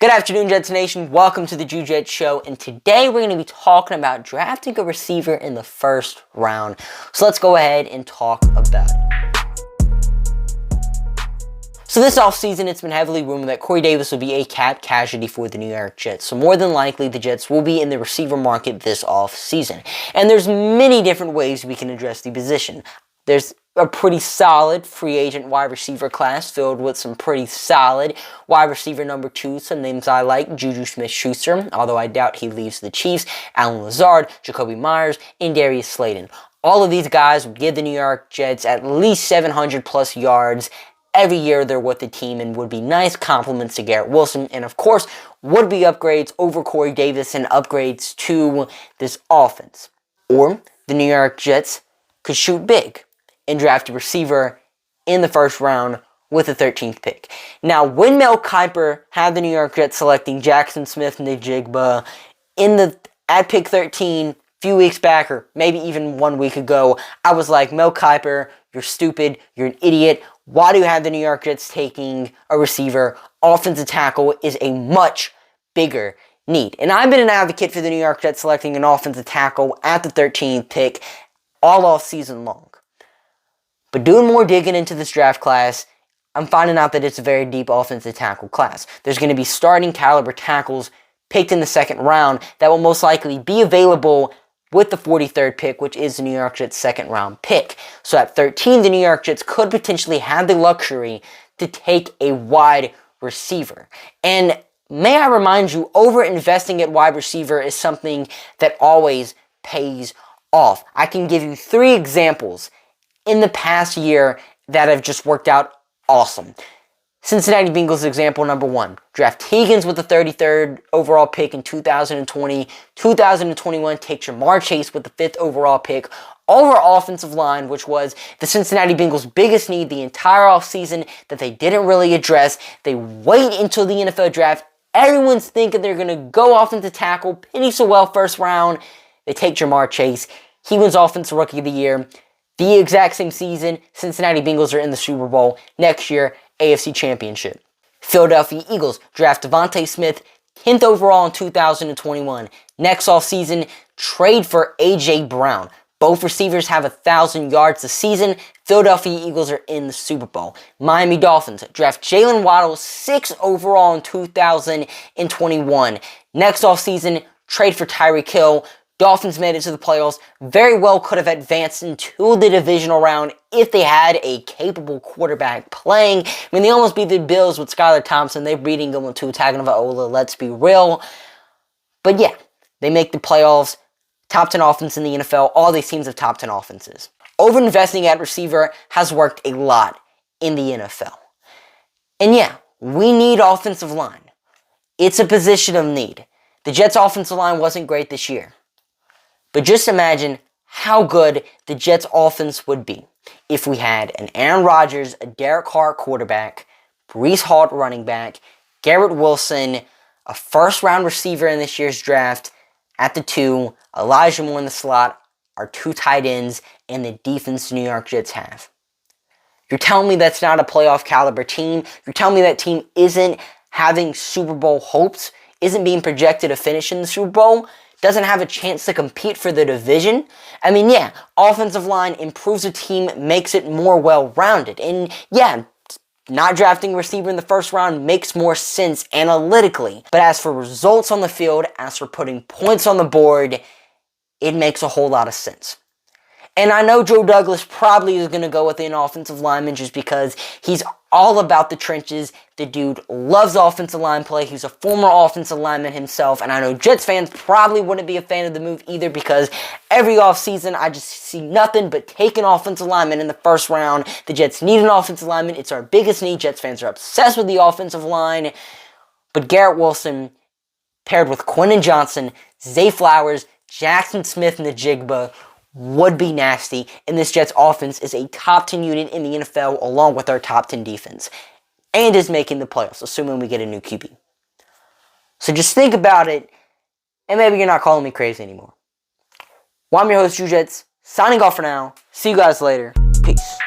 Good afternoon, Jets Nation. Welcome to the Jets Show, and today we're going to be talking about drafting a receiver in the first round. So let's go ahead and talk about it. So this offseason, it's been heavily rumored that Corey Davis will be a cap casualty for the New York Jets. So more than likely, the Jets will be in the receiver market this offseason. And there's many different ways we can address the position. There's a pretty solid free agent wide receiver class filled with some pretty solid wide receiver number 2. Some names I like: Juju Smith-Schuster, although I doubt he leaves the Chiefs; Allen Lazard, Jacoby Myers, and Darius Slayton. All of these guys would give the New York Jets at least 700 plus yards every year they're with the team, and would be nice compliments to Garrett Wilson, and of course would be upgrades over Corey Davis and upgrades to this offense. Or the New York Jets could shoot big and draft a receiver in the first round with the 13th pick. Now, when Mel Kiper had the New York Jets selecting Jackson Smith-Njigba at pick 13 a few weeks back, or maybe even 1 week ago, I was like, Mel Kiper, you're stupid, you're an idiot. Why do you have the New York Jets taking a receiver? Offensive tackle is a much bigger need. And I've been an advocate for the New York Jets selecting an offensive tackle at the 13th pick all off season long. But doing more digging into this draft class, I'm finding out that it's a very deep offensive tackle class. There's going to be starting caliber tackles picked in the second round that will most likely be available with the 43rd pick, which is the New York Jets' second round pick. So at 13, the New York Jets could potentially have the luxury to take a wide receiver. And may I remind you, over-investing at wide receiver is something that always pays off. I can give you 3 examples in the past year that have just worked out awesome. Cincinnati Bengals example number 1. Draft Higgins with the 33rd overall pick in 2020. 2021, take Jamar Chase with the 5th overall pick over offensive line, which was the Cincinnati Bengals' biggest need the entire offseason that they didn't really address. They wait until the NFL draft. Everyone's thinking they're going to go offensive tackle. Penny Sewell first round. They take Jamar Chase. He wins Offensive Rookie of the Year. The exact same season, Cincinnati Bengals are in the Super Bowl. Next year, AFC Championship. Philadelphia Eagles draft Devontae Smith, 10th overall in 2021. Next offseason, trade for A.J. Brown. Both receivers have 1,000 yards this season. Philadelphia Eagles are in the Super Bowl. Miami Dolphins draft Jalen Waddle, 6th overall in 2021. Next offseason, trade for Tyreek Hill. Dolphins made it to the playoffs. Very well could have advanced into the divisional round if they had a capable quarterback playing. I mean, they almost beat the Bills with Skylar Thompson. They're beating them with Tua Tagovailoa, let's be real. But yeah, they make the playoffs. Top 10 offense in the NFL. All these teams have top 10 offenses. Over-investing at receiver has worked a lot in the NFL. And yeah, we need offensive line. It's a position of need. The Jets' offensive line wasn't great this year. But just imagine how good the Jets' offense would be if we had an Aaron Rodgers, a Derek Carr quarterback, Breece Hall running back, Garrett Wilson, a first-round receiver in this year's draft at the 2, Elijah Moore in the slot, our 2 tight ends, and the defense the New York Jets have. You're telling me that's not a playoff caliber team? You're telling me that team isn't having Super Bowl hopes, isn't being projected to finish in the Super Bowl? Doesn't have a chance to compete for the division? I mean, yeah, offensive line improves a team, makes it more well-rounded. And yeah, not drafting a receiver in the first round makes more sense analytically. But as for results on the field, as for putting points on the board, it makes a whole lot of sense. And I know Joe Douglas probably is going to go with an offensive lineman just because he's all about the trenches. The dude loves offensive line play. He's a former offensive lineman himself. And I know Jets fans probably wouldn't be a fan of the move either because every offseason I just see nothing but taking offensive linemen in the first round. The Jets need an offensive lineman. It's our biggest need. Jets fans are obsessed with the offensive line. But Garrett Wilson paired with Quentin Johnson, Zay Flowers, Jackson Smith-Njigba would be nasty, and this Jets offense is a top 10 unit in the NFL along with our top 10 defense, and is making the playoffs, assuming we get a new QB. So just think about it, and maybe you're not calling me crazy anymore. Well, I'm your host, Jets, signing off for now. See you guys later. Peace.